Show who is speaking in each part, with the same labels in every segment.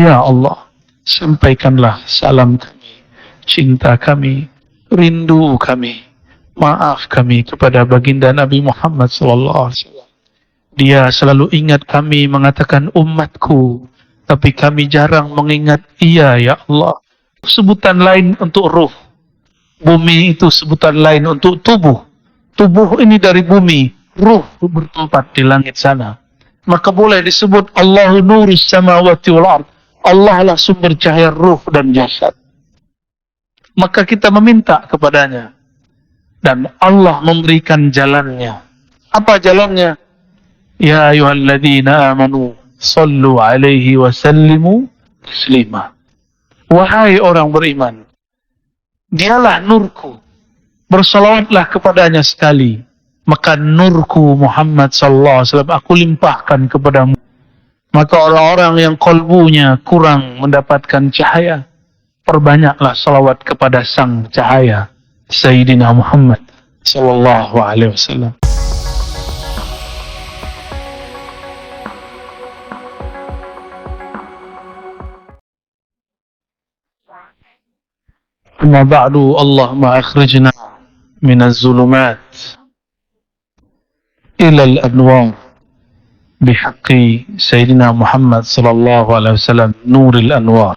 Speaker 1: Ya Allah, sampaikanlah salam kami, cinta kami, rindu kami, maaf kami kepada baginda Nabi Muhammad SAW. Dia selalu ingat kami mengatakan umatku, tapi kami jarang mengingat ia, ya Allah. Sebutan lain untuk ruh. Bumi itu sebutan lain untuk tubuh. Tubuh ini dari bumi, ruh bertempat di langit sana. Maka boleh disebut Allahu nurus samawati wal ard. Allah lah sumber cahaya ruh dan jasad. Maka kita meminta kepadanya. Dan Allah memberikan jalannya. Apa jalannya? Ya ayyuhalladzina amanu sallu alaihi wa sallimu taslima. Wahai orang beriman, dialah nurku. Bersalawatlah kepadanya sekali. Maka nurku Muhammad sallallahu alaihi wasallam aku limpahkan kepadamu. Maka orang-orang yang kalbunya kurang mendapatkan cahaya, perbanyaklah salawat kepada sang cahaya Sayyidina Muhammad sallallahu alaihi wasallam. Amma ba'du, Allahumma akhrijna minaz zulumat ila al-anwar bihaqqi Sayyidina Muhammad sallallahu alaihi wasallam nuril anwar.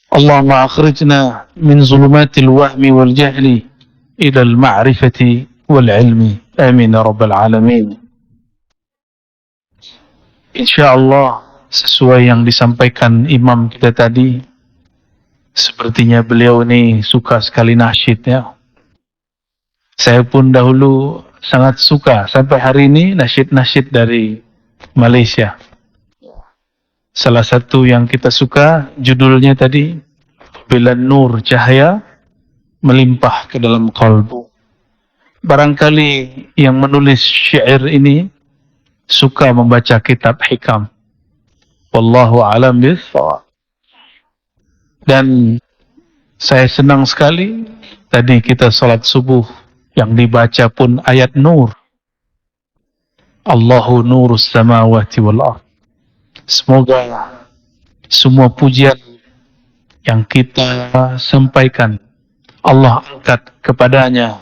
Speaker 1: Allahumma akhrijna min zulumatil wahmi wal jahli ila al-ma'rifati wal ilmi. Amin ya rabbal alamin. Insyaallah sesuai yang disampaikan imam kita tadi, sepertinya beliau ini suka sekali nasyid ya. Saya pun dahulu sangat suka, sampai hari ini nasyid-nasyid dari Malaysia. Salah satu yang kita suka judulnya tadi, bila nur cahaya melimpah ke dalam kalbu. Barangkali yang menulis syair ini suka membaca kitab hikam. Wallahu a'lam bishawab. Dan saya senang sekali tadi kita salat subuh yang dibaca pun ayat nur. Allahu nurus samawati wal ard. Semoga semua pujian yang kita sampaikan Allah angkat kepadanya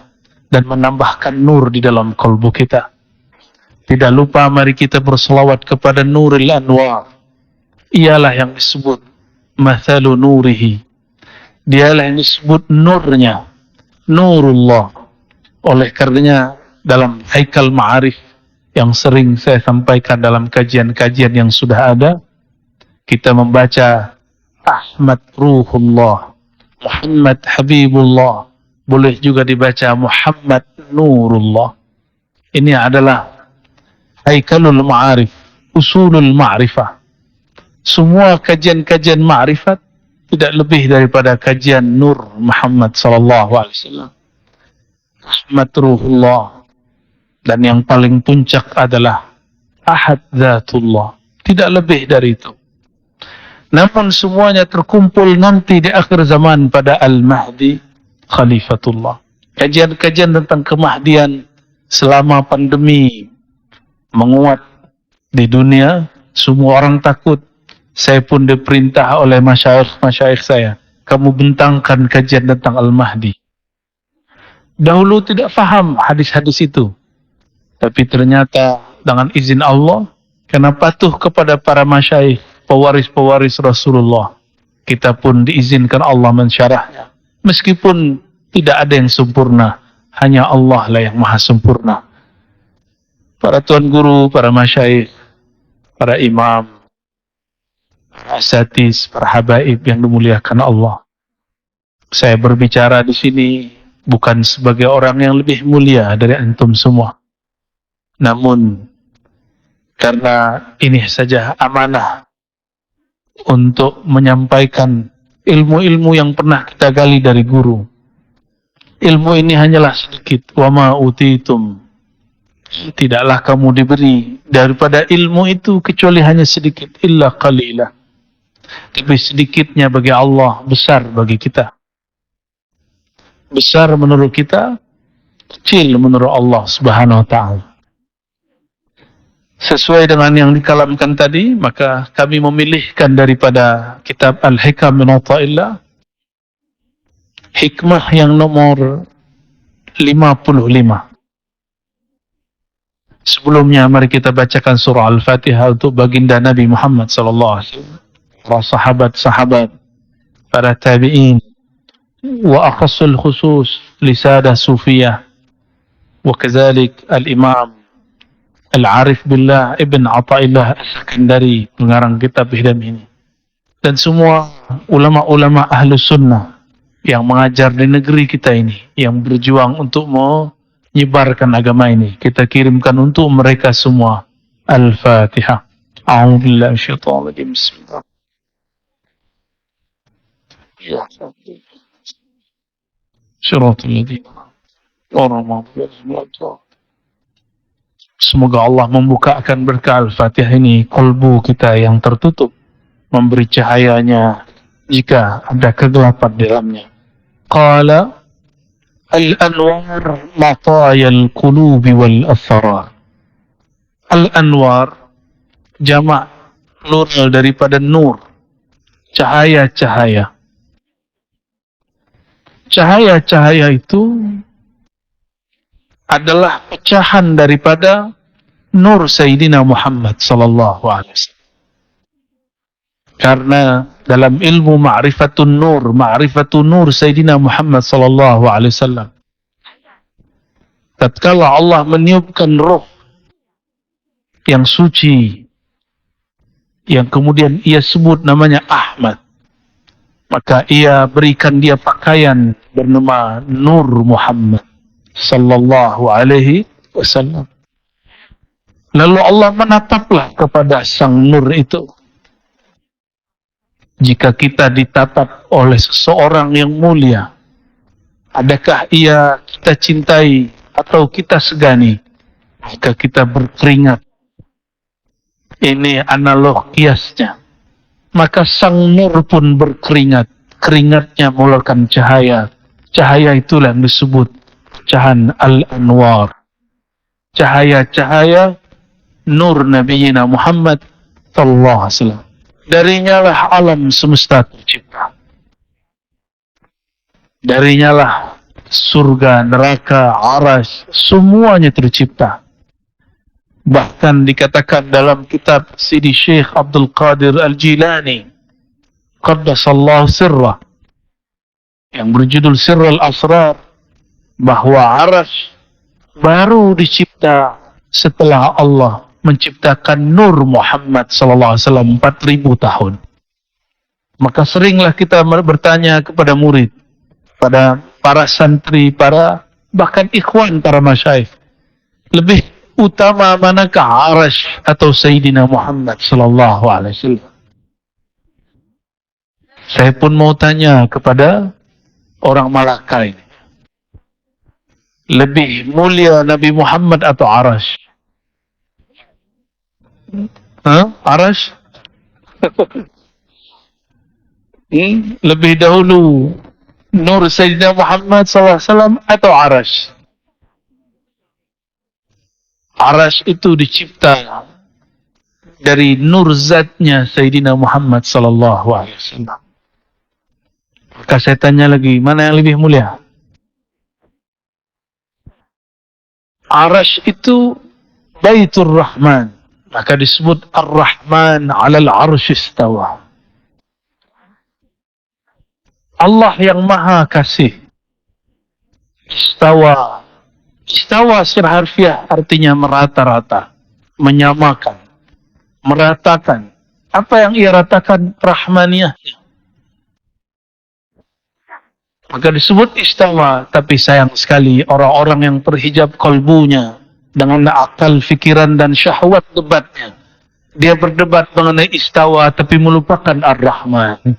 Speaker 1: dan menambahkan nur di dalam kalbu kita. Tidak lupa mari kita berselawat kepada Nuril Anwar. Ialah yang disebut mathalu nurihi. Dialah yang disebut nurnya, Nurullah. Oleh karenanya dalam Haikal Ma'arif yang sering saya sampaikan dalam kajian-kajian yang sudah ada, kita membaca Ahmad Ruhullah, Muhammad Habibullah, boleh juga dibaca Muhammad Nurullah. Ini adalah Haikalul Ma'arif, Usulul Ma'rifah. Semua kajian-kajian ma'rifat tidak lebih daripada kajian Nur Muhammad sallallahu alaihi wasallam. Ahmad Ruhullah. Dan yang paling puncak adalah Ahad Zatullah. Tidak lebih dari itu. Namun semuanya terkumpul nanti di akhir zaman pada Al-Mahdi Khalifatullah. Kajian-kajian tentang kemahdian selama pandemi menguat di dunia, semua orang takut. Saya pun diperintah oleh masyayikh saya, kamu bentangkan kajian tentang Al-Mahdi. Dahulu tidak faham hadis-hadis itu, tapi ternyata dengan izin Allah, karena patuh kepada para masyayikh, pewaris-pewaris Rasulullah, kita pun diizinkan Allah mensyarahnya. Meskipun tidak ada yang sempurna, hanya Allah lah yang maha sempurna. Para tuan guru, para masyayikh, para imam, asatiz, para habaib yang dimuliakan Allah. Saya berbicara di sini bukan sebagai orang yang lebih mulia dari antum semua. Namun karena ini saja amanah untuk menyampaikan ilmu-ilmu yang pernah kita gali dari guru. Ilmu ini hanyalah sedikit. Wa ma utitum. Tidaklah kamu diberi daripada ilmu itu kecuali hanya sedikit. Illa qalilah. Tapi sedikitnya bagi Allah, besar bagi kita. Besar menurut kita, kecil menurut Allah Subhanahu wa ta'ala. sesuai dengan yang dikalamkan tadi, maka kami memilihkan daripada kitab Al-Hikam min Ata'illah, hikmah yang nomor 55. Sebelumnya mari kita bacakan surah Al-Fatihah untuk baginda Nabi Muhammad sallallahu alaihi wasallam, para sahabat-sahabat, para tabi'in, wa akhassul khusus li sada sufiyah, wa kadzalik al-imam Al-Arif Billah Ibn Ata'illah As-Sakandari, pengarang kitab Hidam ini, dan semua ulama-ulama ahlu sunnah yang mengajar di negeri kita ini, yang berjuang untuk menyebarkan agama ini. Kita kirimkan untuk mereka semua. Al-Fatihah. A'udzubillahi minasyaitonir rajim. Bismillah. Shiratal ladzina an'amta alaihim. Semoga Allah membukakan berkah Al-Fatihah ini kolbu kita yang tertutup, memberi cahayanya jika ada kegelapan di dalamnya. Qala al-anwar matayal qulubi wal athara. Al-anwar jamak plural daripada nur, cahaya-cahaya. Cahaya-cahaya itu adalah pecahan daripada nur Sayyidina Muhammad sallallahu alaihi wasallam. Karena dalam ilmu ma'rifatun nur Sayyidina Muhammad sallallahu alaihi wasallam, tatkala Allah meniupkan roh yang suci, yang kemudian ia sebut namanya Ahmad, maka ia berikan dia pakaian bernama Nur Muhammad sallallahu alaihi wasallam. Lalu Allah menataplah kepada sang nur itu. Jika kita ditatap oleh seseorang yang mulia, adakah ia kita cintai atau kita segani? Jika kita berkeringat, ini analog kiasnya, maka sang nur pun berkeringat. Keringatnya mengeluarkan cahaya. Cahaya itulah yang disebut pecahan Al-Anwar. Cahaya-cahaya nur Nabi Muhammad sallallahu alaihi wasallam. Darinya lah alam semesta tercipta. Darinya lah surga, neraka, arasy, semuanya tercipta. Bahkan dikatakan dalam kitab Sidi Syekh Abdul Qadir Al-Jilani, Qaddasallahu sirrah, yang berjudul Sirrul Asrar, bahwa arasy baru dicipta setelah Allah menciptakan Nur Muhammad sallallahu alaihi wasallam 4000 tahun. Maka seringlah kita bertanya kepada murid, pada para santri, para bahkan ikhwan, para masyayikh, lebih utama manakah arasy atau Sayyidina Muhammad sallallahu alaihi wasallam? Saya pun mau tanya kepada orang Malaka ini, lebih mulia Nabi Muhammad atau arasy? Arasy? Lebih dahulu Nur Sayyidina Muhammad SAW atau arasy? Arasy itu dicipta dari nur zatnya Sayyidina Muhammad sallallahu alaihi wasallam. Maka saya tanya lagi, mana yang lebih mulia? Arasy itu Baitur Rahman, maka disebut Ar-Rahman 'alal 'arsy istawa. Allah yang Maha Kasih istawa. Istawa secara harfiah artinya merata-rata, menyamakan, meratakan. Apa yang ia ratakan? Rahmaniyahnya. Maka disebut istawa. Tapi sayang sekali orang-orang yang terhijab kalbunya dengan akal, fikiran dan syahwat debatnya, dia berdebat mengenai istawa tapi melupakan Ar-Rahman.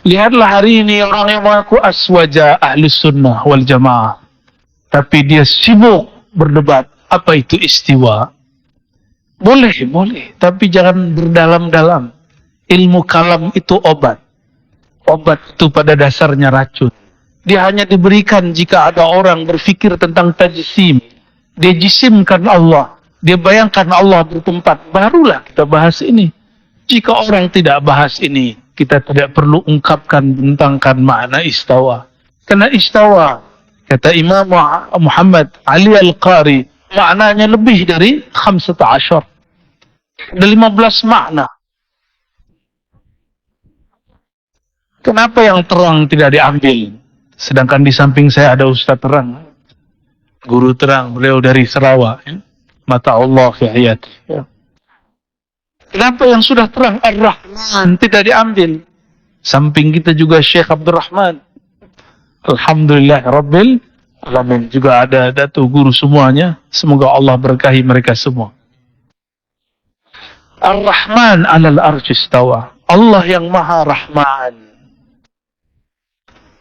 Speaker 1: Lihatlah hari ini orang yang mengaku aswaja Ahlus Sunnah wal Jamaah, tapi dia sibuk berdebat apa itu istiwa. Boleh, tapi jangan berdalam-dalam. Ilmu kalam itu obat. Obat itu pada dasarnya racun. Dia hanya diberikan jika ada orang berfikir tentang tajsim. Dia jisimkan Allah. Dia bayangkan Allah bertempat, barulah kita bahas ini. Jika orang tidak bahas ini, kita tidak perlu ungkapkan, bentangkan makna istawa. Karena istawa, kata Imam Muhammad Ali Al-Qari, maknanya lebih dari 15. Ada 15 makna. Kenapa yang terang tidak diambil? Sedangkan di samping saya ada Ustaz terang. Guru terang, beliau dari Sarawak. Ya. Mata Allah fi hayati. Ya. Kenapa yang sudah terang Ar-Rahman tidak diambil? Samping kita juga Syekh Abdul Rahman. Alhamdulillah Rabbil Alamin. Juga ada datu guru semuanya. Semoga Allah berkahi mereka semua. Ar-Rahman alal arsy istawa. Allah yang Maha Rahman.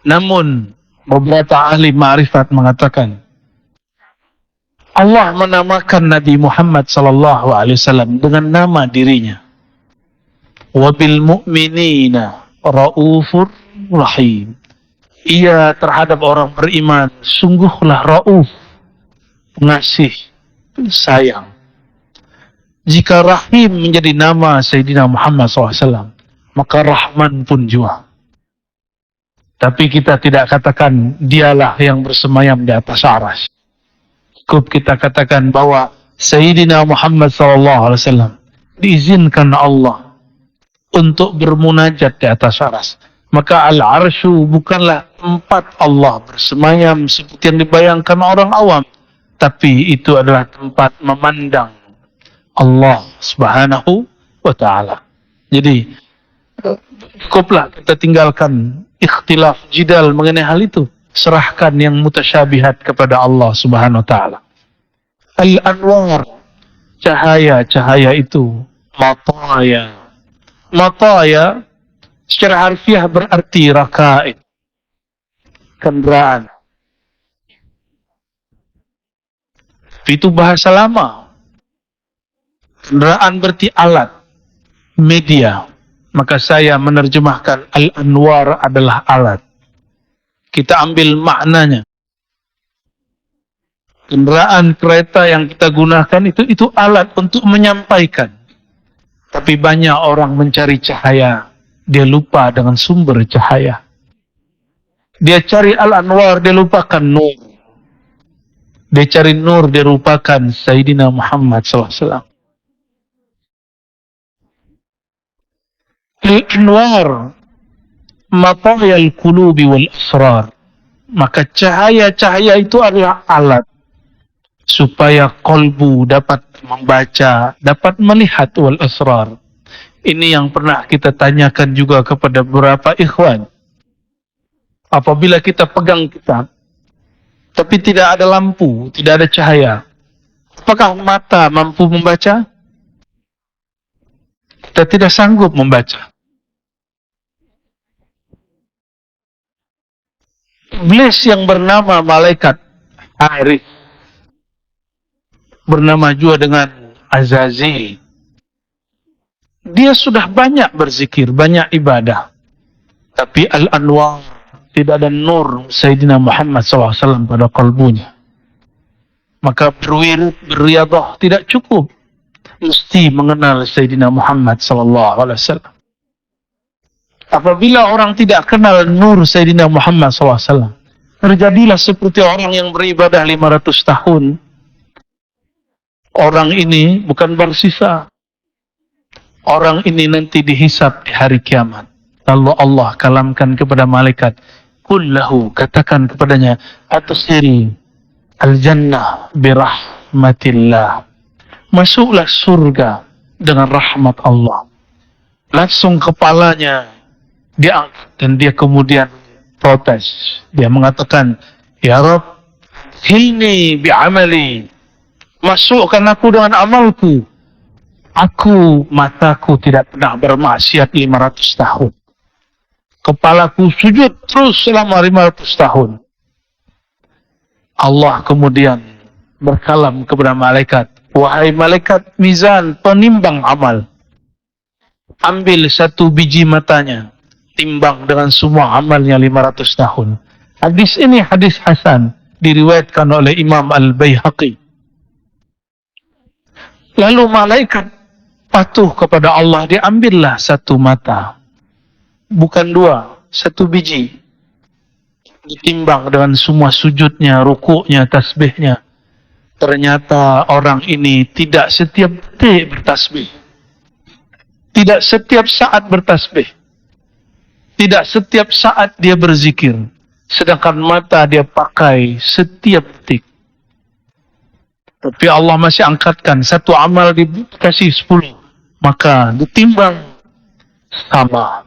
Speaker 1: Namun beberapa ahli ma'rifat mengatakan Allah menamakan Nabi Muhammad sallallahu alaihi wasallam dengan nama dirinya. Wabil mu'minina raufur rahim. Ia terhadap orang beriman sungguhlah rauf, pengasih, sayang. Jika rahim menjadi nama Sayyidina Muhammad SAW, maka Rahman pun juga. Tapi kita tidak katakan dialah yang bersemayam di atas aras. Cukup kita katakan bahwa Sayyidina Muhammad SAW diizinkan Allah untuk bermunajat di atas aras. Maka al-arsyu bukanlah tempat Allah bersemayam seperti yang dibayangkan orang awam. Tapi itu adalah tempat memandang Allah Subhanahu wa ta'ala. Jadi, cukuplah kita tinggalkan ikhtilaf jidal mengenai hal itu. Serahkan yang mutasyabihat kepada Allah Subhanahu wa ta'ala. Al-anwar, cahaya-cahaya itu, mataya. Mataya secara harfiah berarti rakaib, kendaraan. Itu bahasa lama. Kendaraan berarti alat, media. Maka saya menerjemahkan al-anwar adalah alat. Kita ambil maknanya. Kendaraan kereta yang kita gunakan itu alat untuk menyampaikan. Tapi banyak orang mencari cahaya, dia lupa dengan sumber cahaya. Dia cari al-anwar, dia lupakan nur. Dia cari nur, dia lupakan Sayyidina Muhammad SAW. Al-anwar matayal qulubi wal asrar. Maka cahaya-cahaya itu adalah alat supaya kolbu dapat membaca, dapat melihat wal asrar. Ini yang pernah kita tanyakan juga kepada beberapa ikhwan. Apabila kita pegang kitab tapi tidak ada lampu, tidak ada cahaya, apakah mata mampu membaca? Kita tidak sanggup membaca. Iblis yang bernama malaikat Harith, bernama juga dengan Azazil, dia sudah banyak berzikir, banyak ibadah. Tapi al-anwar, tidak ada nur Sayyidina Muhammad SAW pada kalbunya. Maka berwirid, beriadah tidak cukup. Mesti mengenal Sayyidina Muhammad SAW. Apabila orang tidak kenal nur Sayyidina Muhammad SAW, terjadilah seperti orang yang beribadah 500 tahun. Orang ini bukan bersisa. Orang ini nanti dihisab di hari kiamat. Lalu Allah kalamkan kepada malaikat, kullahu, katakan kepadanya, atasiri al-jannah birahmatillah. Masuklah surga dengan rahmat Allah. Langsung kepalanya diangkat dan dia kemudian protes. Dia mengatakan, ya Rabb, hilni bi'amali. Masukkan aku dengan amalku. Aku, mataku tidak pernah bermaksiat 500 tahun. Kepalaku sujud terus selama 500 tahun. Allah kemudian berkalam kepada malaikat, wahai malaikat mizan, penimbang amal. Ambil satu biji matanya, timbang dengan semua amalnya 500 tahun. Hadis ini hadis hasan, diriwayatkan oleh Imam Al-Baihaqi. Lalu malaikat patuh kepada Allah, diambillah satu mata, bukan dua, satu biji, ditimbang dengan semua sujudnya, rukuknya, tasbihnya. Ternyata orang ini tidak setiap detik bertasbih, tidak setiap saat bertasbih, tidak setiap saat dia berzikir, sedangkan mata dia pakai setiap detik. Tapi Allah masih angkatkan, satu amal dikasih 10, maka ditimbang sama.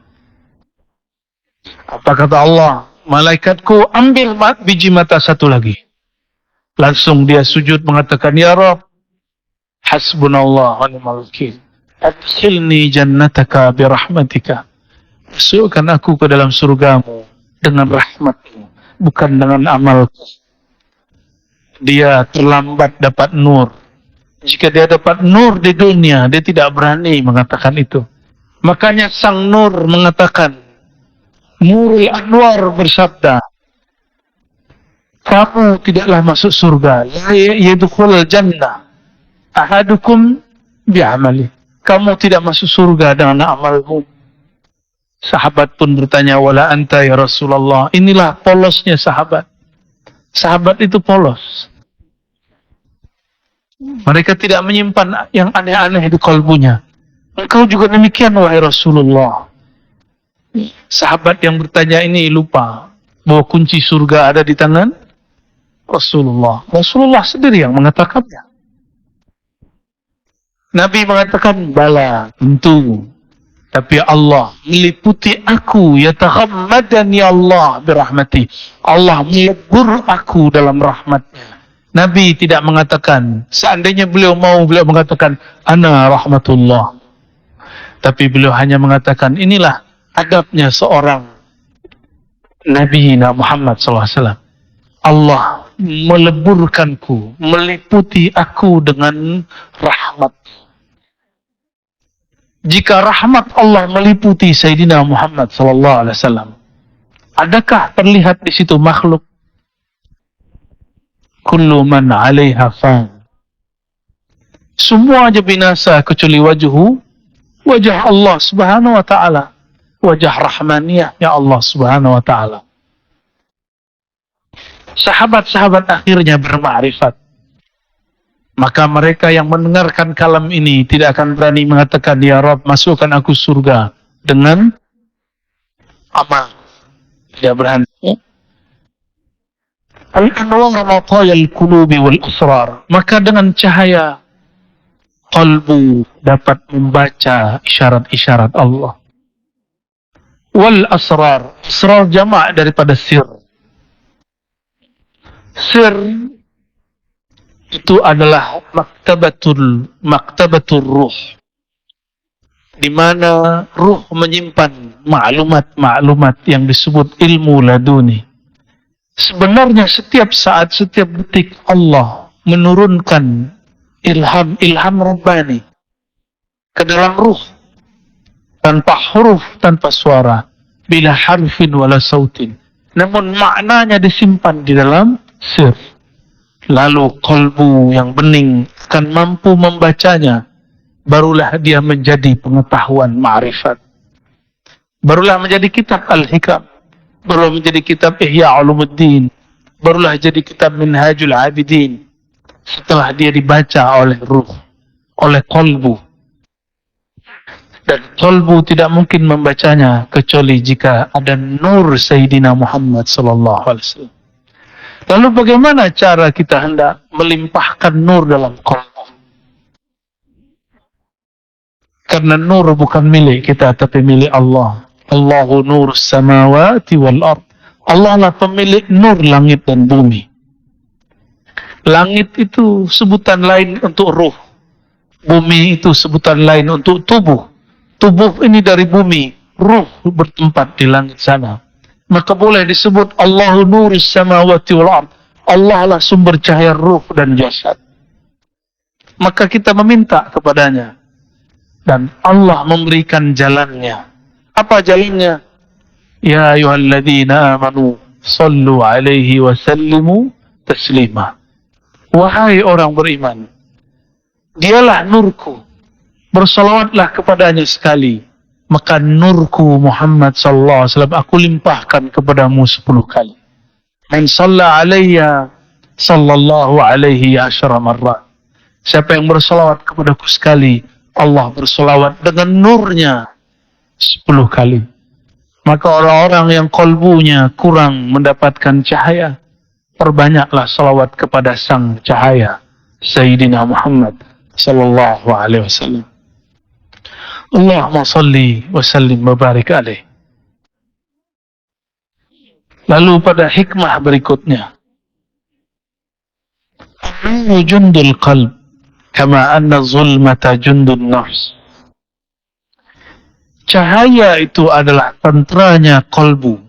Speaker 1: Apa kata Allah? Malaikatku, ambil biji mata satu lagi. Langsung dia sujud mengatakan, Ya Rabb, hasbunallah wa ni'mal wakil. Adkhilni jannataka birahmatika. Masukkan aku ke dalam surgamu dengan rahmatmu, bukan dengan amalku. Dia terlambat dapat nur. Jika dia dapat nur di dunia, dia tidak berani mengatakan itu. Makanya sang nur mengatakan, Nurul Anwar bersabda, kamu tidaklah masuk surga, la yadkhulul jannah ahadukum bi'amali. Kamu tidak masuk surga dengan amalmu. Sahabat pun bertanya, wala anta ya Rasulullah. Inilah polosnya sahabat. Sahabat itu polos. Mereka tidak menyimpan yang aneh-aneh di kalbunya. Engkau juga demikian wahai Rasulullah. Sahabat yang bertanya ini lupa bahwa kunci surga ada di tangan Rasulullah. Rasulullah sendiri yang mengatakannya. Nabi mengatakan, bala, tentu. Tapi Allah meliputi aku, yataghammadani Allah birahmati. Allah melebur aku dalam rahmatnya. Nabi tidak mengatakan, seandainya beliau mau, beliau mengatakan, ana rahmatullah. Tapi beliau hanya mengatakan, inilah adabnya seorang Nabi Muhammad SAW. Allah meleburkanku, meliputi aku dengan rahmat. Jika rahmat Allah meliputi Sayyidina Muhammad SAW, adakah terlihat di situ makhluk? Kullu man 'alaiha fan. Semua aja binasa kecuali wajah Allah Subhanahu wa taala. Wajah rahmaniyah ya Allah Subhanahu wa taala. Sahabat-sahabat akhirnya bermakrifat. Maka mereka yang mendengarkan kalam ini tidak akan berani mengatakan, Ya Rabb, masukkan aku surga dengan amal. Tidak berani. Al-anwar matayal qulubi wal asrar. Maka dengan cahaya qalbu dapat membaca isyarat-isyarat Allah. Wal asrar. Asrar jama' daripada sir. Sir itu adalah maktabatul ruh, di mana ruh menyimpan maklumat-maklumat yang disebut ilmu laduni. Sebenarnya setiap saat, setiap detik Allah menurunkan ilham Rabbani ke dalam ruh, tanpa huruf, tanpa suara, bila harfin wala sautin. Namun maknanya disimpan di dalam sir. Lalu kalbu yang bening akan mampu membacanya. Barulah dia menjadi pengetahuan ma'rifat. Barulah menjadi kitab Al-Hikam. Barulah menjadi kitab Ihya Ulumuddin. Barulah jadi kitab Minhajul Abidin. Setelah dia dibaca oleh ruh, oleh kalbu. Dan kalbu tidak mungkin membacanya kecuali jika ada nur Sayyidina Muhammad SAW. Lalu bagaimana cara kita hendak melimpahkan nur dalam qalbu? Karena nur bukan milik kita, tapi milik Allah. Allahu nurus samawati wal ard. Allah lah pemilik nur langit dan bumi. Langit itu sebutan lain untuk ruh. Bumi itu sebutan lain untuk tubuh. Tubuh ini dari bumi, ruh bertempat di langit sana. Maka boleh disebut Allahu nurus samawati wal ard. Allah lah sumber cahaya ruh dan jasad. Maka kita meminta kepadanya. Dan Allah memberikan jalannya. Apa jalannya? Ya ayyuhalladzina amanu sallu alaihi wa sallimu taslima. Wahai orang beriman, Dialah nurku, bersalawatlah kepadanya sekali, maka nurku Muhammad sallallahu alaihi wasallam aku limpahkan kepadamu 10 kali. Man shalla alayya sallallahu alaihi asyara marrat. Siapa yang bersalawat kepadaku sekali, Allah bersalawat dengan nurnya 10 kali. Maka orang-orang yang kolbunya kurang mendapatkan cahaya, perbanyaklah salawat kepada sang cahaya Sayyidina Muhammad sallallahu alaihi wasallam. Allahumma salli wa sallim wa barik alaih. Lalu pada hikmah berikutnya, an-nuru jundul qalb kama anna zulmata jundun nafs. Cahaya itu adalah tenteranya kolbu,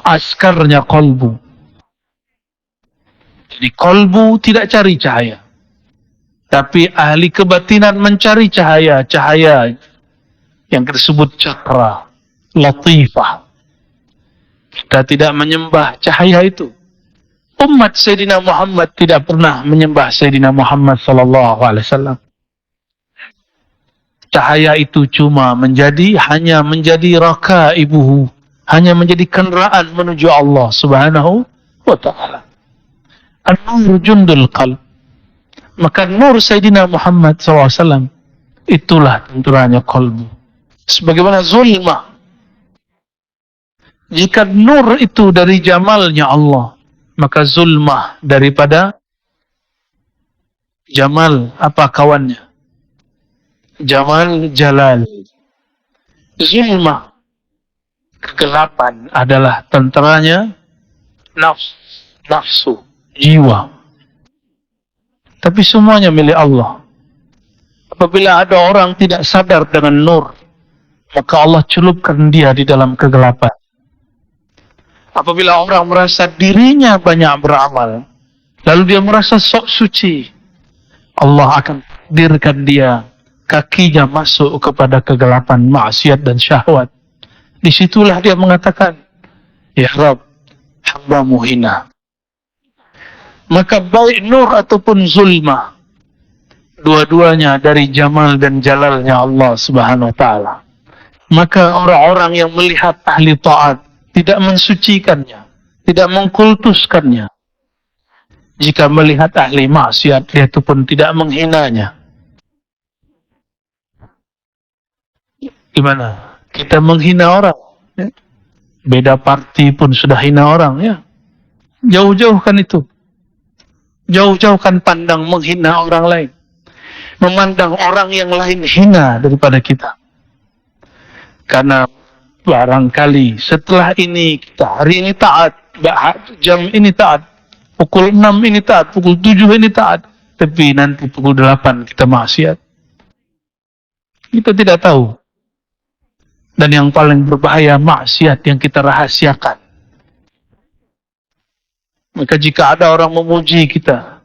Speaker 1: askarnya kolbu. Jadi kolbu tidak cari cahaya, tapi ahli kebatinan mencari cahaya, cahaya yang disebut cakra, latifah. Kita tidak menyembah cahaya itu. Umat Sayyidina Muhammad tidak pernah menyembah Sayyidina Muhammad sallallahu alaihi wasallam. Cahaya itu hanya menjadi rakaibuhu, hanya menjadi kendaraan menuju Allah Subhanahu wa taala. An-nur jundul qalb. Maka nur Sayyidina Muhammad SAW itulah tenteranya kolbu. Sebagaimana zulmah. Jika nur itu dari jamalnya Allah, maka zulmah daripada jamal apa kawannya? Jamal jalal. Zulmah, kegelapan adalah tenteranya nafsu, jiwa. Tapi semuanya milik Allah. Apabila ada orang tidak sadar dengan nur, maka Allah celupkan dia di dalam kegelapan. Apabila orang merasa dirinya banyak beramal, lalu dia merasa sok suci, Allah akan takdirkan dia, kakinya masuk kepada kegelapan maksiat dan syahwat. Disitulah dia mengatakan, Ya Rabb, hambamu hina. Maka baik nur ataupun zulmah, dua-duanya dari jamal dan jalalnya Allah Subhanahu wa taala. Maka orang-orang yang melihat ahli taat tidak mensucikannya, tidak mengkultuskannya. Jika melihat ahli maksiat, dia itu pun tidak menghinanya. Gimana? Kita menghina orang, ya? Beda parti pun sudah hina orang, ya. Jauh-jauhkan itu. Jauh-jauhkan pandang menghina orang lain. Memandang orang yang lain hina daripada kita. Karena barangkali setelah ini kita hari ini taat, jam ini taat, pukul 6 ini taat, pukul 7 ini taat, tapi nanti pukul 8 kita maksiat. Kita tidak tahu. Dan yang paling berbahaya maksiat yang kita rahasiakan. Maka jika ada orang memuji kita,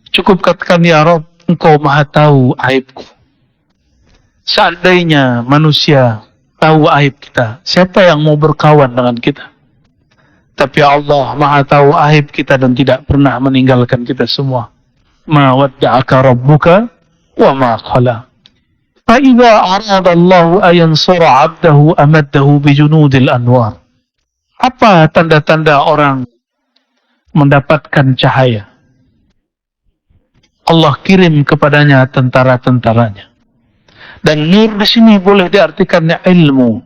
Speaker 1: cukup katakan, Ya Rabb, Engkau maha tahu aibku. Seandainya manusia tahu aib kita, siapa yang mau berkawan dengan kita? Tapi Allah maha tahu aib kita dan tidak pernah meninggalkan kita semua. Ma wadda'aka rabbuka wa ma qala. Fa idza arada Allah an yansura 'abdahu amaddahu bi junudil anwar. Apa tanda-tanda orang mendapatkan cahaya? Allah kirim kepadanya tentara-tentaranya. Dan nur di sini boleh diartikannya ilmu.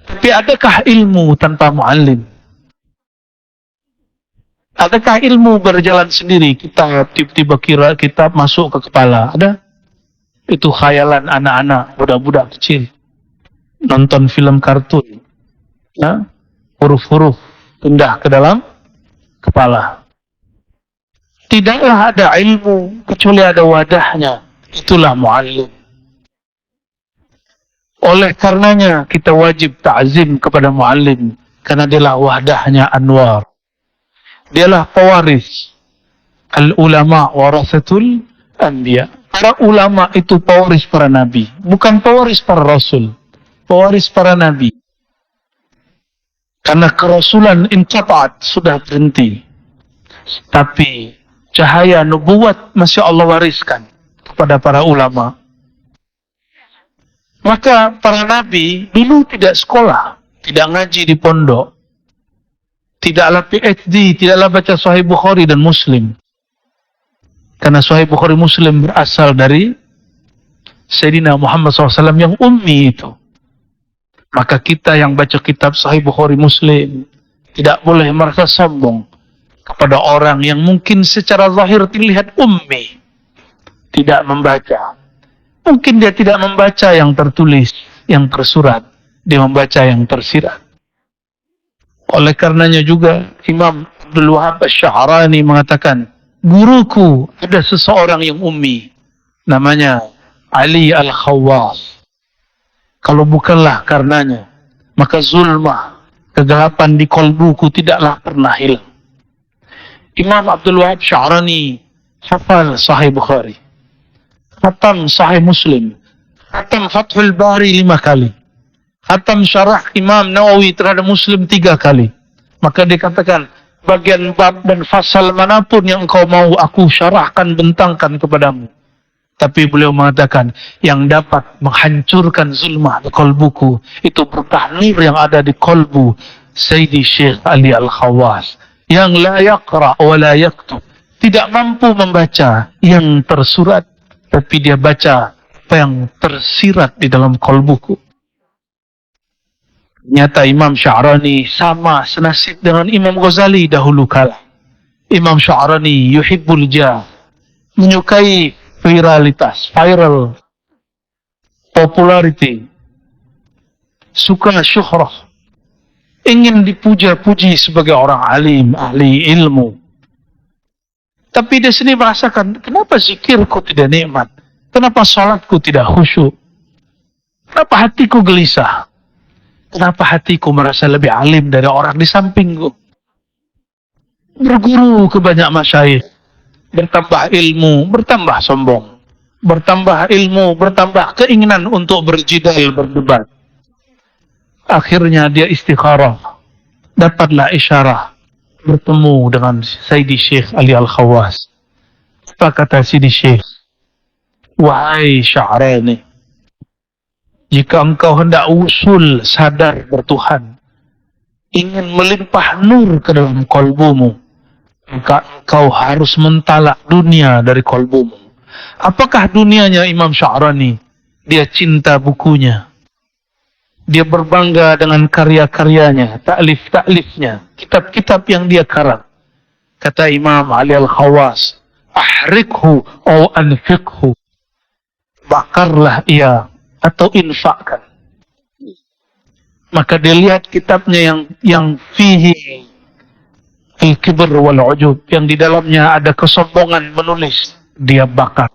Speaker 1: Tapi adakah ilmu tanpa muallim? Adakah ilmu berjalan sendiri? Kita tiba-tiba kira kita masuk ke kepala. Ada? Itu khayalan anak-anak, budak-budak kecil. Nonton film kartun. Ya? Huruf-huruf pindah ke dalam kepala. Tidaklah ada ilmu kecuali ada wadahnya. Itulah muallim. Oleh karenanya kita wajib ta'zim kepada muallim, karena dialah wadahnya anwar. Dialah pewaris. Al-ulama warasatul anbiya. Para ulama itu pewaris para nabi, bukan pewaris para rasul. Pewaris para nabi. Karena kerasulan inqata'at, sudah berhenti. Tapi cahaya nubuat masih Allah wariskan kepada para ulama. Maka para nabi dulu tidak sekolah, tidak ngaji di pondok, tidaklah PhD, tidaklah baca Sahih Bukhari dan Muslim. Karena Sahih Bukhari Muslim berasal dari Sayyidina Muhammad SAW yang ummi itu. Maka kita yang baca kitab Sahih Bukhari Muslim tidak boleh merasa sombong kepada orang yang mungkin secara zahir terlihat ummi, tidak membaca. Mungkin dia tidak membaca yang tertulis, yang tersurat, dia membaca yang tersirat. Oleh karenanya juga Imam Abdul Wahab Asy-Sya'rani mengatakan, guruku ada seseorang yang ummi, namanya Ali Al-Khawwas. Kalau bukanlah karenanya, maka zulmah, kegelapan di kolbuku tidaklah pernah hilang. Imam Abdul Wahab Sya'rani hafal Sahih Bukhari, khatam Sahih Muslim, khatam Fathul Bari 5 kali, khatam syarah Imam Nawawi terhadap Muslim 3 kali. Maka dikatakan, bagian bab dan fasal manapun yang engkau mau aku syarahkan, bentangkan kepadamu. Tapi beliau mengatakan, yang dapat menghancurkan zulmah di kolbuku, itu berkah nur yang ada di kolbu Sayyidi Syekh Ali Al-Khawwas, yang la yaqra wa la yaktub, tidak mampu membaca yang tersurat, tapi dia baca apa yang tersirat di dalam kolbuku. Nyata Imam Sya'rani sama senasib dengan Imam Ghazali dahulu kala. Imam Sya'rani yuhibbul jah, menyukai viralitas, viral, popularity, suka syuhrah, ingin dipuja-puji sebagai orang alim, ahli ilmu. Tapi dia sendiri merasakan, kenapa zikirku tidak nikmat? Kenapa salatku tidak khusyuk? Kenapa hatiku gelisah? Kenapa hatiku merasa lebih alim dari orang di sampingku? Berguru ke banyak masyayikh, bertambah ilmu, bertambah sombong. Bertambah ilmu, bertambah keinginan untuk berjidal, berdebat. Akhirnya dia istikharah, dapatlah isyarah, bertemu dengan Sayyidi Syekh Ali Al-Khawwas. Apa kata Sayyidi Syekh? Wahai Sya'rani, jika engkau hendak usul sadar bertuhan, ingin melimpah nur ke dalam kolbumu, maka engkau harus mentalak dunia dari kolbumu. Apakah dunianya Imam Sya'rani? Dia cinta bukunya. Dia berbangga dengan karya-karyanya, ta'lif-ta'lifnya, kitab-kitab yang dia karang. Kata Imam Ali Al-Khawwas, ahrikhu au anfiqhu, bakarlah ia atau infakkan. Maka dia lihat kitabnya yang fihi al-kibr wal-ujub, yang di dalamnya ada kesombongan menulis, dia bakar.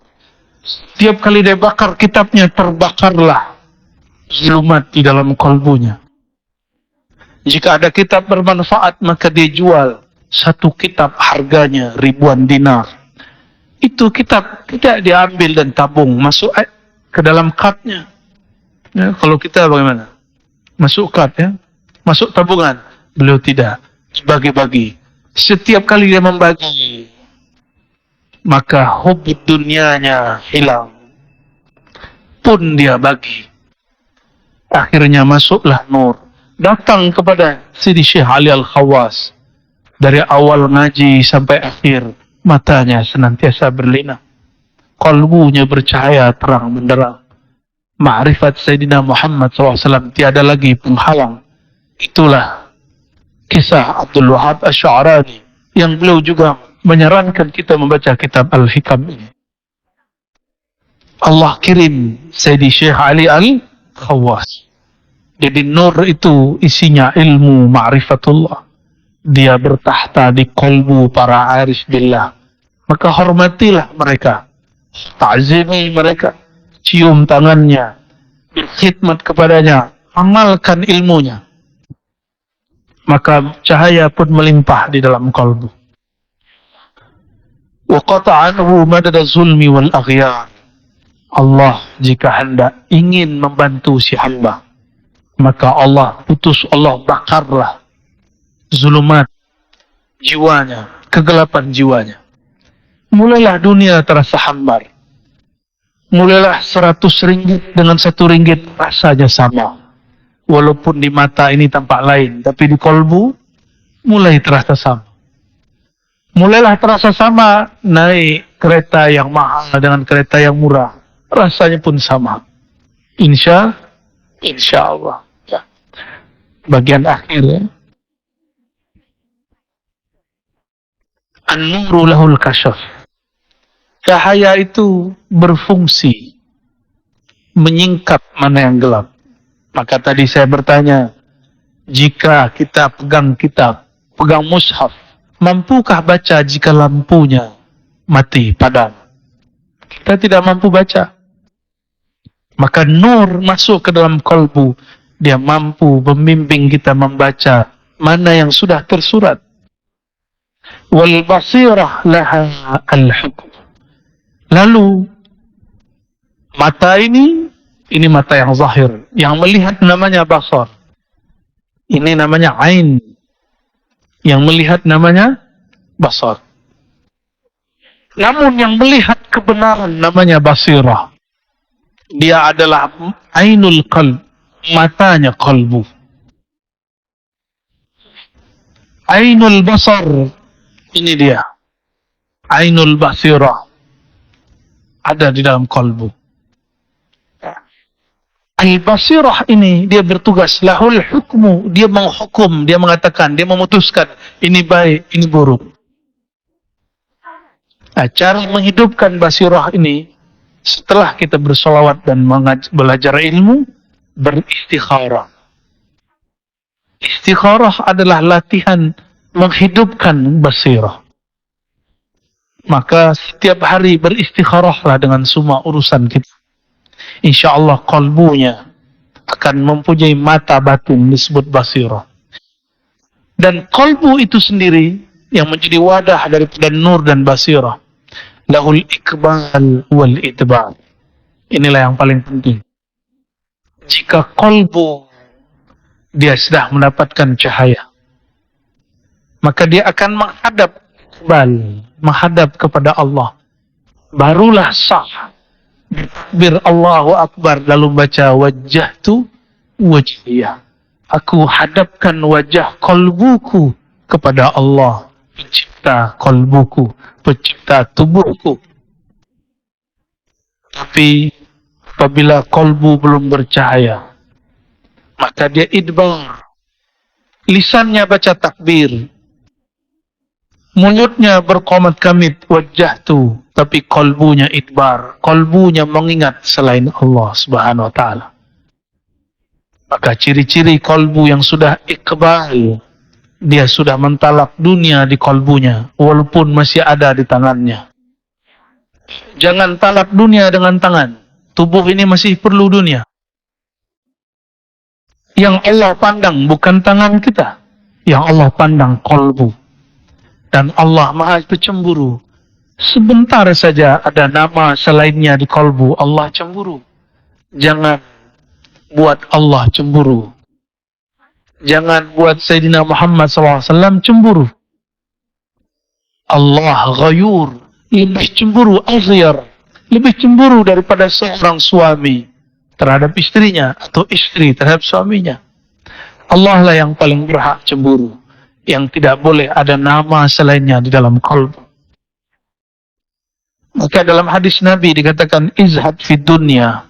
Speaker 1: Setiap kali dia bakar kitabnya, terbakarlah zulumat di dalam kolbunya. Jika ada kitab bermanfaat, maka dia jual. Satu kitab harganya ribuan dinar. Itu kitab tidak diambil dan tabung, masuk ke dalam cardnya. Ya, kalau kita bagaimana? Masuk card ya, masuk tabungan. Beliau tidak, bagi-bagi. Setiap kali dia membagi, maka hubud dunianya hilang. Pun dia bagi. Akhirnya masuklah nur. Datang kepada Sidi Syekh Ali Al-Khawwas. Dari awal ngaji sampai akhir, matanya senantiasa berlinang. Kalbunya bercahaya terang benderang. Ma'rifat Sayyidina Muhammad SAW tiada lagi penghalang. Itulah kisah Abdul Wahab Asy-Sya'rani, yang beliau juga menyarankan kita membaca kitab Al-Hikam ini. Allah kirim Sayyidi Syekh Ali Al-Khawwas. Jadi nur itu isinya ilmu ma'rifatullah. Dia bertahta di kolbu para arif billah. Maka hormatilah mereka, ta'zimi mereka, cium tangannya, berkhidmat kepadanya, amalkan ilmunya. Maka cahaya pun melimpah di dalam kolbu. Wa qata'anhu madada zulmi wal aghyar. Allah jika hendak ingin membantu si hamba, maka Allah putus, Allah bakarlah zulumat jiwanya, kegelapan jiwanya. mulailah dunia terasa hambar. Mulailah 100 ringgit dengan 1 ringgit rasanya sama. Walaupun di mata ini tampak lain, tapi di kolbu mulai terasa sama. Mulailah terasa sama, naik kereta yang mahal dengan kereta yang murah. Rasanya pun sama. Insya Allah. Ya. Bagian akhir ya. An-nuru lahul kasyaf. Cahaya itu berfungsi menyingkap mana yang gelap. Maka tadi saya bertanya, jika kita pegang kitab, pegang mushaf, mampukah baca jika lampunya mati, padam? Kita tidak mampu baca. Maka nur masuk ke dalam kalbu, dia mampu membimbing kita membaca mana yang sudah tersurat. Wal basirah laha al-hukm. Lalu mata ini mata yang zahir, yang melihat namanya basar. Ini namanya ain. Yang melihat namanya basar. Namun yang melihat kebenaran namanya basirah. Dia adalah ainul qalb, matanya kalbu. Ainul basar, ini dia. Ainul basirah. Ada di dalam kalbu. Al-basirah ini dia bertugas lahul hukmu, dia menghukum, dia mengatakan, dia memutuskan ini baik, ini buruk. Nah, cara menghidupkan basirah ini setelah kita bersolawat dan belajar ilmu, beristikharah. Istikharah adalah latihan menghidupkan basirah. Maka setiap hari beristikharahlah dengan semua urusan kita. InsyaAllah kalbunya akan mempunyai mata batin disebut basirah. Dan kalbu itu sendiri yang menjadi wadah daripada nur dan basirah. Lahul ikbal wal idbar. Inilah yang paling penting. Jika kalbu dia sudah mendapatkan cahaya, maka dia akan menghadap kepada Allah. Barulah sah takbir Allahu Akbar, lalu baca wajjahtu wajhiyah. Aku hadapkan wajah kalbuku kepada Allah, pencipta kalbuku, pencipta tubuhku. Tapi apabila kalbu belum bercahaya, maka dia idbar. Lisannya baca takbir, mulutnya berqamat kamit wajjahtu, tapi kalbunya idbar, kalbunya mengingat selain Allah Subhanahu wa taala. Maka ciri-ciri kalbu yang sudah iqbal, dia sudah mentalak dunia di kalbunya walaupun masih ada di tangannya. Jangan talak dunia dengan tangan. Tubuh ini masih perlu dunia. Yang Allah pandang bukan tangan kita, yang Allah pandang kalbu. Dan Allah Maha Pencemburu. Sebentar saja ada nama selainnya di kalbu, Allah cemburu. Jangan buat Allah cemburu. Jangan buat Sayyidina Muhammad SAW cemburu. Allah ghayur, lebih cemburu, aghyar, lebih cemburu daripada seorang suami terhadap istrinya atau istri terhadap suaminya. Allah lah yang paling berhak cemburu, yang tidak boleh ada nama selainnya di dalam kalbu. Maka dalam hadis Nabi dikatakan izhad fid dunya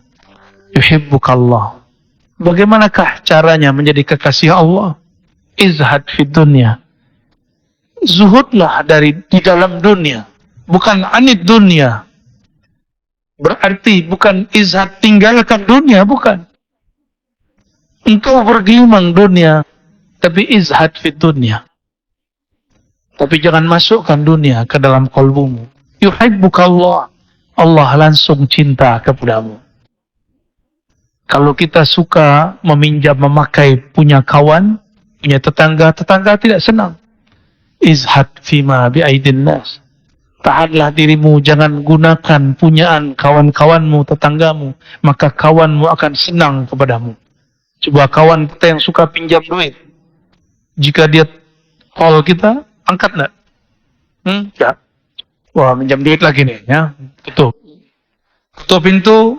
Speaker 1: yuhibbukallah. Bagaimanakah caranya menjadi kekasih Allah? Izhad fid dunya. Zuhudlah di dalam dunia, bukan anid dunia. Berarti bukan izhad tinggalkan dunia, bukan. Engkau bergelimang dunia, tapi izhad fid dunya. Tapi jangan masukkan dunia ke dalam kalbumu. Yuhibbukallah, Allah langsung cinta kepadamu. Kalau kita suka meminjam memakai punya kawan, punya tetangga, tetangga tidak senang. Izhad fima bi'aidin nas. Tahanlah dirimu, jangan gunakan punyaan kawan-kawanmu, tetanggamu, maka kawanmu akan senang kepadamu. Coba kawan kita yang suka pinjam duit, jika dia call kita, angkat enggak? Enggak. Wah, minjam duit lagi nih, ya. Tutup. Tutup pintu.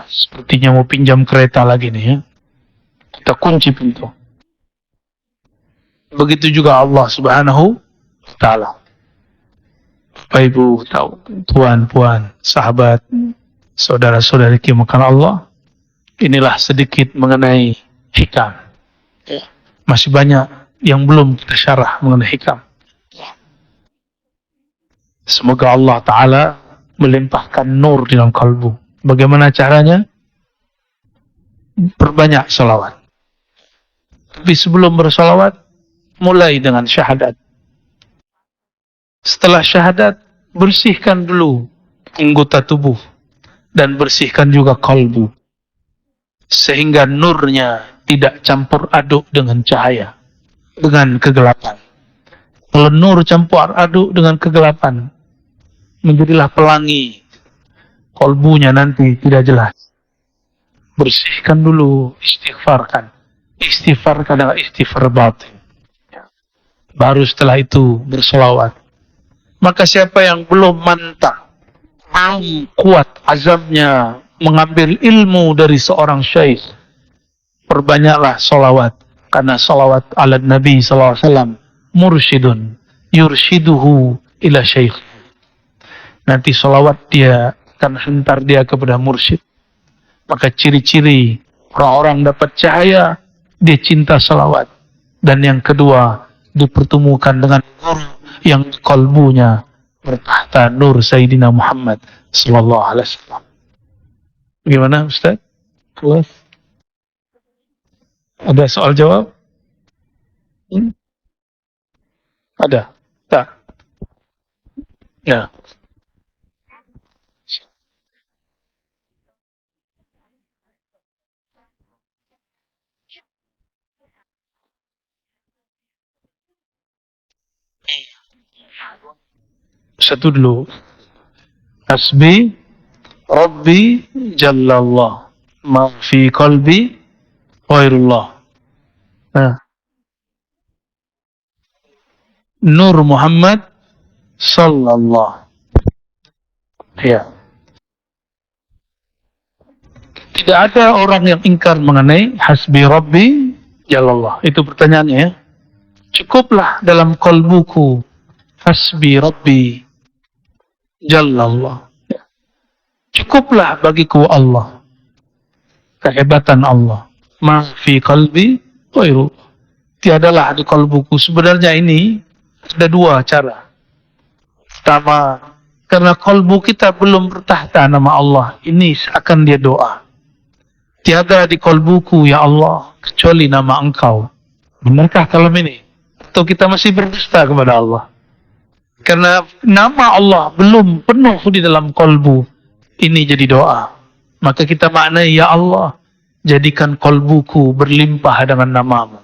Speaker 1: Sepertinya mau pinjam kereta lagi nih, ya. Kita kunci pintu. Begitu juga Allah Subhanahu wa Ta'ala. Bapak Ibu tahu, tuan, puan, sahabat, saudara-saudari kimakan Allah, inilah sedikit mengenai hikam. Masih banyak yang belum kita syarah mengenai hikam. Semoga Allah Ta'ala melimpahkan nur di dalam kalbu. Bagaimana caranya? Perbanyak salawat. Tapi sebelum bersalawat, mulai dengan syahadat. Setelah syahadat, bersihkan dulu anggota tubuh dan bersihkan juga kalbu, sehingga nurnya tidak campur aduk dengan cahaya, dengan kegelapan. Kalau nur campur aduk dengan kegelapan, menjadilah pelangi, kalbunya nanti tidak jelas. Bersihkan dulu, istighfarkan. Istighfarkan dengan istighfar batin. Baru setelah itu berselawat. Maka siapa yang belum mantap, kuat azamnya mengambil ilmu dari seorang syekh, perbanyaklah salawat. Karena salawat ala Nabi SAW mursyidun yurshiduhu ila syekh. Nanti salawat dia akan hantar dia kepada mursyid. Maka ciri-ciri orang-orang dapat cahaya, dia cinta salawat. Dan yang kedua, dipertemukan dengan guru yang kalbunya bertahta nur Sayyidina Muhammad sallallahu alaihi wasallam. Bagaimana Ustaz? Puas? Ada soal jawab? Ada? Tak? Ya. Satu dulu. Hasbi Rabbi Jallallah ma fi qalbi ghairullah. Nah. Nur Muhammad sallallahu. Ya. Tidak ada orang yang ingkar mengenai hasbi Rabbi Jallallah. Itu pertanyaannya, ya. Cukuplah dalam kalbuku hasbi Rabbi Jallallah. Cukuplah bagiku Allah, kehebatan Allah. Ma fi qalbi ghairu. Tiadalah di kalbuku. Sebenarnya ini ada dua cara. Pertama, karena kalbu kita belum bertahta nama Allah, ini akan dia doa. Tiada di kalbuku ya Allah kecuali nama Engkau. Benarkah kalam ini? Atau kita masih berdusta kepada Allah? Karena nama Allah belum penuh di dalam kalbu, ini jadi doa. Maka kita maknai, ya Allah, jadikan kalbuku berlimpah dengan namamu.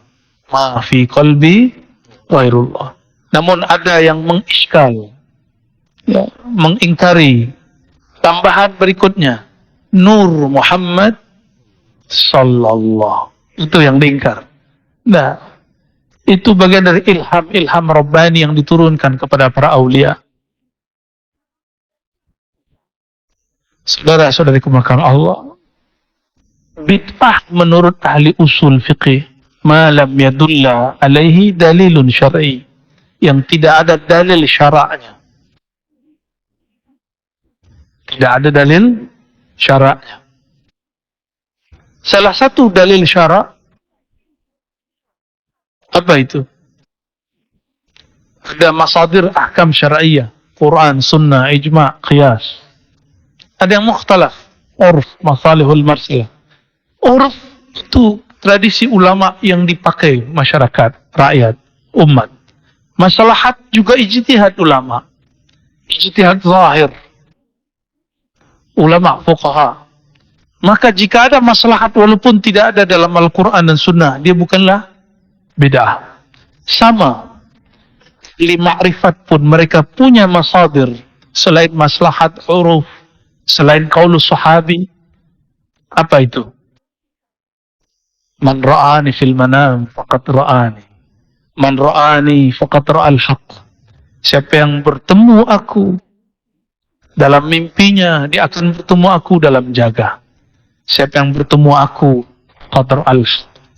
Speaker 1: Ma fi qalbi ghairullah. Namun ada yang mengiskal, ya, mengingkari. Tambahan berikutnya, Nur Muhammad sallallahu. Itu yang diingkar. Nah, itu bagian dari ilham Rabbani yang diturunkan kepada para aulia. Saudara-saudari kemakan Allah, bid'ah menurut ahli usul fiqih, ma lam yadulla alaihi dalilun syar'i, yang tidak ada dalil syara'nya. Tidak ada dalil syara'nya. Salah satu dalil syara' apa itu? Ada masadir ahkam syar'iyah, Quran, sunnah, ijma', qiyas. Ada yang mukhtalaf, urf, masalihul marsilah. Urf itu tradisi ulama yang dipakai masyarakat, rakyat, umat. Masalahat juga ijtihad ulama. Ijtihad zahir. Ulama, fuqaha. Maka jika ada maslahat walaupun tidak ada dalam Al-Quran dan Sunnah, dia bukanlah bid'ah. Sama, li ma'rifat pun mereka punya masadir selain maslahat uruf, selain qaulus sahabi. Apa itu? Man ra'ani fil manam faqad ra'ani, man ra'ani faqad ra'al haqq. Siapa yang bertemu aku dalam mimpinya, dia akan bertemu aku dalam jaga. Siapa yang bertemu aku, qadar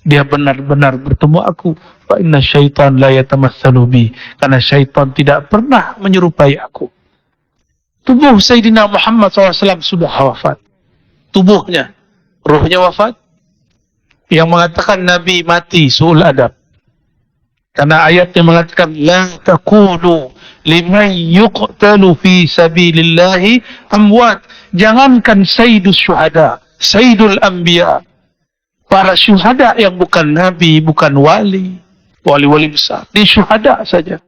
Speaker 1: dia benar-benar bertemu aku. Fa inna syaitan la yatamatsalu bi. Karena syaitan tidak pernah menyerupai aku. Tubuh Sayyidina Muhammad SAW sudah wafat. Tubuhnya, ruhnya wafat. Yang mengatakan Nabi mati, su'ul adab. Karena ayatnya mengatakan la taqulu liman yuqtalu fi sabilillahi amwat. Jangankan sayyidus syuhada, sayyidul anbiya, para syuhada yang bukan nabi, bukan wali besar, di syuhada saja.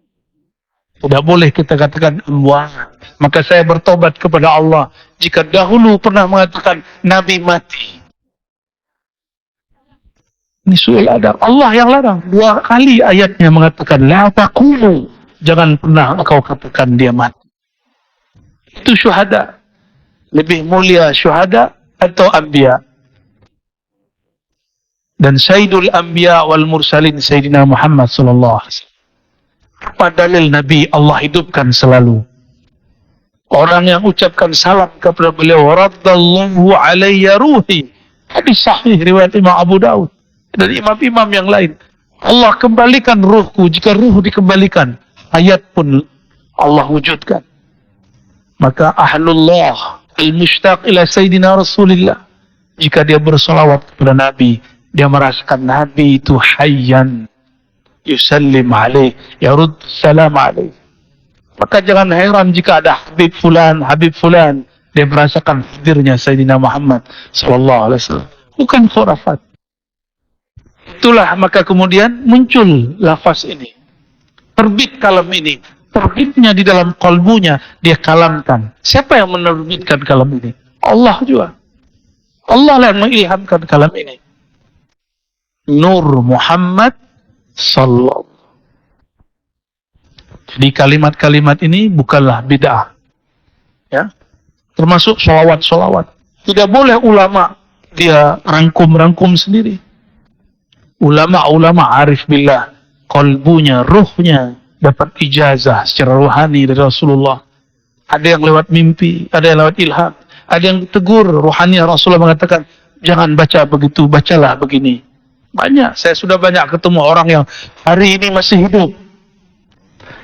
Speaker 1: Tidak boleh kita katakan amwat. Maka saya bertobat kepada Allah jika dahulu pernah mengatakan nabi mati. Ini su'il adab. Allah yang larang. 2 kali ayatnya mengatakan la taqulu. Jangan pernah engkau katakan dia mati. Itu syuhada. Lebih mulia syuhada atau anbiya. Dan Sayyidul Anbiya wal Mursalin Sayyidina Muhammad sallallahu alaihi wasallam. Apa dalil Nabi Allah hidupkan selalu? Orang yang ucapkan salam kepada beliau, raddallahu alayya ruhi. Hadis sahih riwayat Imam Abu Daud dan imam-imam yang lain. Allah kembalikan ruhku. Jika ruh dikembalikan, ayat pun Allah wujudkan. Maka ahlullah al-mushtaq ila Sayyidina Rasulillah, jika dia bersolawat kepada Nabi, dia merasakan Nabi itu hayyan, yusallim alaih, yarud salam alaih. Maka jangan heran jika ada Habib Fulan, dia merasakan hadirnya Sayyidina Muhammad sallallahu alaihi wasallam. Bukan khurafat. Itulah maka kemudian muncul lafaz ini. Terbit kalam ini. Terbitnya di dalam kalbunya, dia kalamkan. Siapa yang menerbitkan kalam ini? Allah juga. Allah yang mengilhamkan kalam ini. Nur Muhammad sallallahu. Jadi kalimat-kalimat ini bukanlah bid'ah. Ya. Termasuk sholawat-sholawat. Tidak boleh ulama dia rangkum-rangkum sendiri. Ulama-ulama arif billah, kalbunya, ruhnya dapat ijazah secara rohani dari Rasulullah. Ada yang lewat mimpi, ada yang lewat ilham, ada yang tegur rohani. Rasulullah mengatakan, jangan baca begitu, bacalah begini. Banyak, saya sudah banyak ketemu orang yang hari ini masih hidup.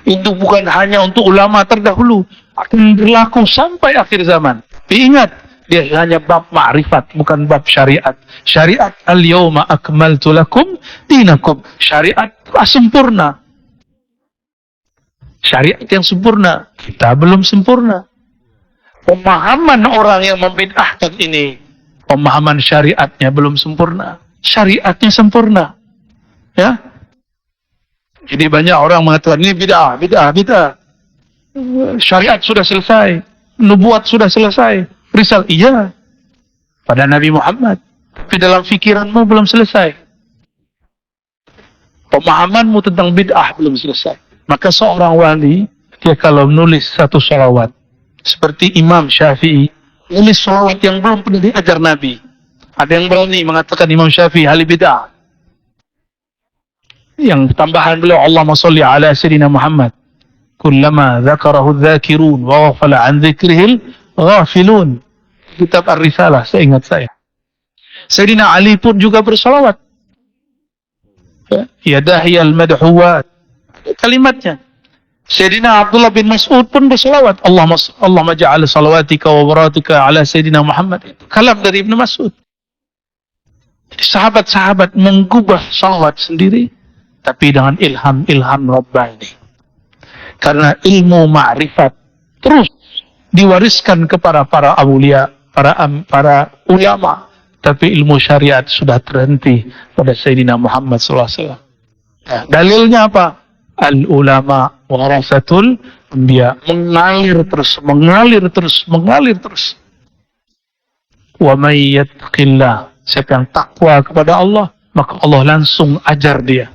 Speaker 1: Itu bukan hanya untuk ulama terdahulu, akan berlaku sampai akhir zaman. Tapi ingat, dia hanya bab ma'rifat, bukan bab syariat. Syariat al-yawma akmaltu lakum dinakum. Syariat telah sempurna. Syariat yang sempurna, kita belum sempurna. Pemahaman orang yang membid'ahkan ini, pemahaman syariatnya belum sempurna. Syariatnya sempurna. Ya. Jadi banyak orang mengatakan ini bid'ah. Syariat sudah selesai, nubuat sudah selesai, risal iya pada Nabi Muhammad, tapi dalam fikiranmu belum selesai. Pemahamanmu tentang bid'ah belum selesai. Maka seorang wali, dia kalau menulis satu sholawat, seperti Imam Syafi'i, menulis sholawat yang belum pernah diajar Nabi. Ada yang berani mengatakan Imam Syafi'i ahli bid'ah. Yang tambahan beliau, Allahumma salli ala Sayyidina Muhammad. Kullama dzakarahu dzakirun wa ghafala an dzikrihil ghafilun. Kitab Ar-Risalah, seingat saya. Sayyidina Ali pun juga bersalawat. Ya dahiyal madhuwat. Kalimatnya. Sayyidina Abdullah bin Mas'ud pun bersalawat. Allahumma ja'al salawatika wa baratika ala Sayyidina Muhammad. Itu kalam dari Ibnu Mas'ud. Jadi sahabat-sahabat menggubah salawat sendiri, tapi dengan ilham Rabbani. Karena ilmu ma'rifat terus diwariskan kepada para awliya, para ulama. Tapi ilmu syariat sudah terhenti pada Sayyidina Muhammad SAW. Nah, dalilnya apa? Al-ulama warasatul anbiya. Mengalir terus. Wa may yattaqillah. Siapa yang takwa kepada Allah, maka Allah langsung ajar dia.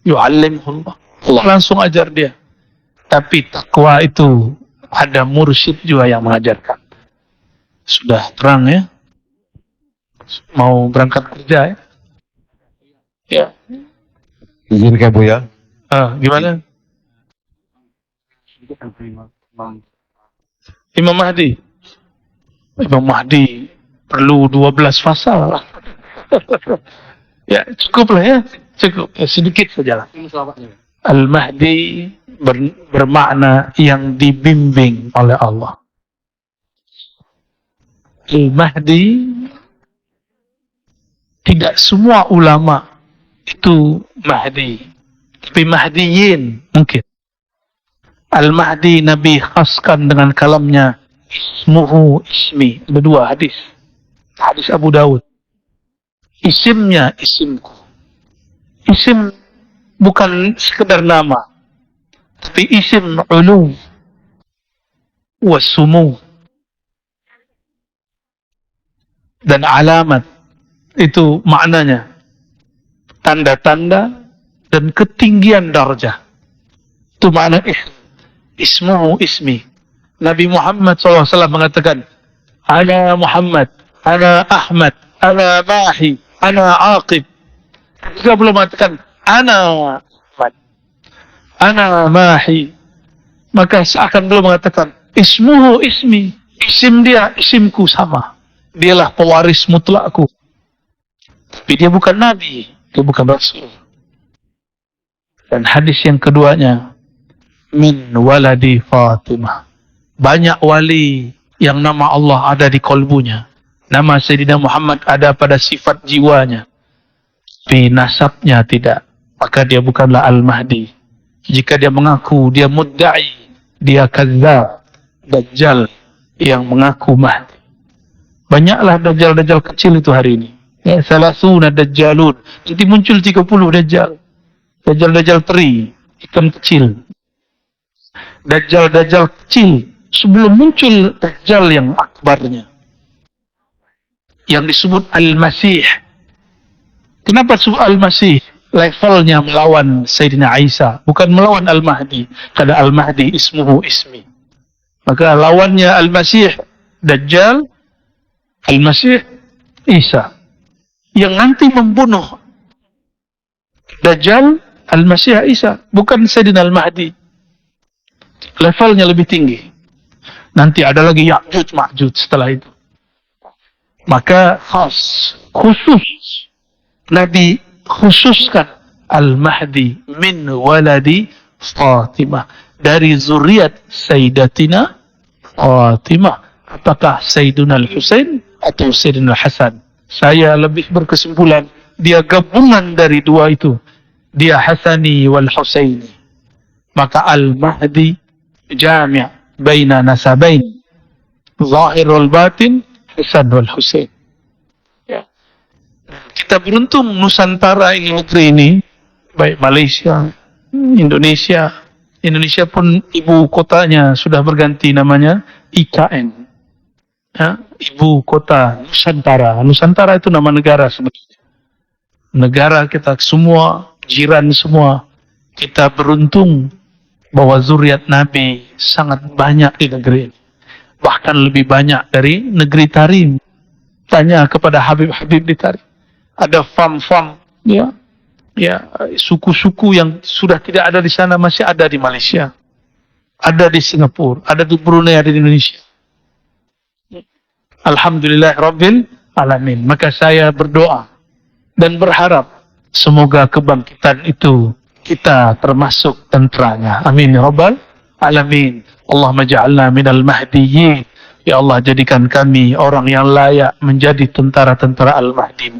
Speaker 1: Yu'allimullah. Allah langsung ajar dia. Tapi takwa itu ada mursyid juga yang mengajarkan. Sudah terang ya? Mau berangkat kerja ya? Ya.
Speaker 2: Izin ke Bu ya?
Speaker 1: Gimana? Imam Mahdi. Imam Mahdi perlu 12 fasa. Ya, cukuplah ya. Cukup. Ya, sedikit sajalah. Al-Mahdi bermakna yang dibimbing oleh Allah. Al-Mahdi, tidak semua ulama itu Mahdi, tapi Mahdiyin mungkin. Al-Mahdi Nabi khaskan dengan kalamnya ismuhu ismi. Ada dua hadis. Hadis Abu Dawud. Isimnya isimku. Isim bukan sekedar nama, tapi isim ulu wasumu. Dan alamat itu maknanya tanda-tanda dan ketinggian darjah. Itu makna ismuhu ismi. Nabi Muhammad SAW mengatakan, ana Muhammad, ana Ahmad, ana Mahi, ana Aqib. Jika belum mengatakan ana Ahmad, ana Mahi, maka seakan belum mengatakan ismuhu ismi. Isim dia isimku sama. Dialah pewaris mutlakku. Tapi dia bukan Nabi, dia bukan Rasul. Dan hadis yang keduanya, min waladi Fatimah. Banyak wali yang nama Allah ada di kolbunya. Nama Sayyidina Muhammad ada pada sifat jiwanya. Tapi nasabnya tidak. Maka dia bukanlah Al-Mahdi. Jika dia mengaku, dia mudda'i, dia kadzdzab, dajjal yang mengaku Mahdi. Banyaklah dajjal-dajjal kecil itu hari ini. Ya, salasuna dajjalun. Nanti muncul 30 dajjal. Dajjal-dajjal teri, ikan kecil. Dajjal-dajjal kecil sebelum muncul dajjal yang akbarnya. Yang disebut Al-Masih. Kenapa disebut Al-Masih? Levelnya melawan Sayyidina Isa, bukan melawan Al-Mahdi. Karena Al-Mahdi ismuhu ismi. Maka lawannya Al-Masih Dajjal, Al-Masih Isa. Yang nanti membunuh Dajjal, Al-Masih Isa, bukan Sayyidina Al-Mahdi. Levelnya lebih tinggi. Nanti ada lagi Ya'juj Ma'juj setelah itu. Maka khusus Nabi khususkan Al-Mahdi min waladi Fatimah, dari zuriat Sayyidatina Fatimah. Apakah Sayyidina Al-Husain atau Sayyidina Al-Hasan? Saya lebih berkesimpulan dia gabungan dari dua itu. Dia Hasani wal Husaini. Maka Al-Mahdi jami' baina nasabain, zahirul batin, Hasan wal Husain. Ya. Kita beruntung Nusantara ini, negeri ini, baik Malaysia, Indonesia. Indonesia pun ibu kotanya sudah berganti namanya IKN. Ya, ibu kota Nusantara. Nusantara itu nama negara sebetulnya. Negara kita semua, jiran semua. Kita beruntung bahwa zuriat Nabi sangat banyak di negeri ini. Bahkan lebih banyak dari negeri Tarim. Tanya kepada Habib-Habib di Tarim. Ada fam-fam, ya, suku-suku yang sudah tidak ada di sana masih ada di Malaysia. Ada di Singapura, ada di Brunei, ada di Indonesia. Alhamdulillah Rabbil Alamin. Maka saya berdoa dan berharap semoga kebangkitan itu kita termasuk tenteranya. Amin ya Rabbal Alamin. Allahumma ja'alna minal mahdiyyin. Ya Allah, jadikan kami orang yang layak menjadi tentara-tentara Al-Mahdi.